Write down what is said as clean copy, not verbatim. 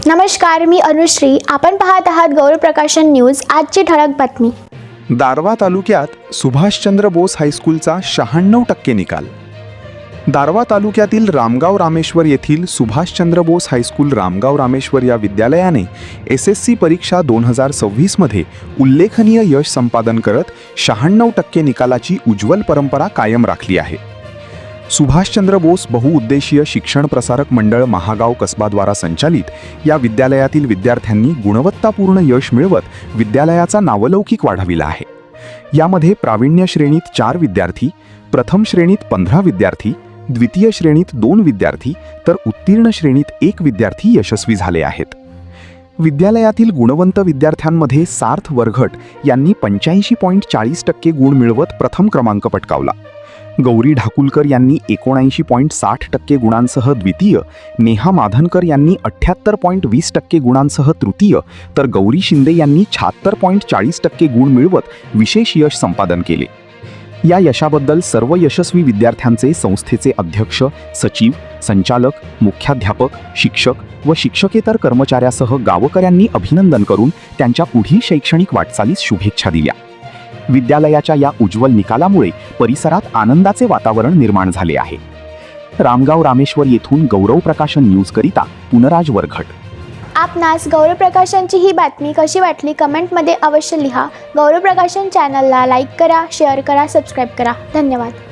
नमस्कार, मी अनुश्री. आपण पाहत आहात गौरव प्रकाशन न्यूज. आजची ठळक बातमी. दारव्हा तालुक्यात सुभाषचंद्र बोस हायस्कूलचा 96% निकाल. दारव्हा तालुक्यातील रामगाव रामेश्वर येथील सुभाषचंद्र बोस हायस्कूल रामगाव रामेश्वर या विद्यालयाने SSC परीक्षा 2026 मध्ये उल्लेखनीय यश संपादन करत 96% निकालाची उज्ज्वल परंपरा कायम राखली आहे. सुभाषचंद्र बोस बहुउद्देशीय शिक्षण प्रसारक मंडळ महागाव कसबाद्वारा संचालित या विद्यालयातील विद्यार्थ्यांनी गुणवत्तापूर्ण यश मिळवत विद्यालयाचा नावलौकिक वाढविला आहे. यामध्ये प्रावीण्य श्रेणीत 4 विद्यार्थी, प्रथम श्रेणीत 15 विद्यार्थी, द्वितीय श्रेणीत 2 विद्यार्थी तर उत्तीर्ण श्रेणीत 1 विद्यार्थी यशस्वी झाले आहेत. विद्यालयातील गुणवंत विद्यार्थ्यांमध्ये सार्थ वरघट यांनी 85.40% गुण मिळवत प्रथम क्रमांक पटकावला. गौरी ढाकुलकर यांनी 79.60% गुणांसह द्वितीय, नेहा माधनकर यांनी 78.20% गुणांसह तृतीय तर गौरी शिंदे यांनी 76.40% गुण मिळवत विशेष यश संपादन केले. या यशाबद्दल सर्व यशस्वी विद्यार्थ्यांचे संस्थेचे अध्यक्ष, सचिव, संचालक, मुख्याध्यापक, शिक्षक व शिक्षकेतर कर्मचाऱ्यासह गावकऱ्यांनी अभिनंदन करून त्यांच्या पुढील शैक्षणिक वाटचालीस शुभेच्छा दिल्या. विद्यालयाच्या या उज्ज्वल निकालामुळे परिसरात आनंदाचे वातावरण निर्माण झाले आहे. रामगाव रामेश्वर येथून गौरव प्रकाशन न्यूजकरिता पुनराज वरघट. आपणास गौरव प्रकाशनची ही बातमी कशी वाटली कमेंटमध्ये अवश्य लिहा. गौरव प्रकाशन चॅनलला लाईक करा, शेअर करा, सबस्क्राईब करा. धन्यवाद.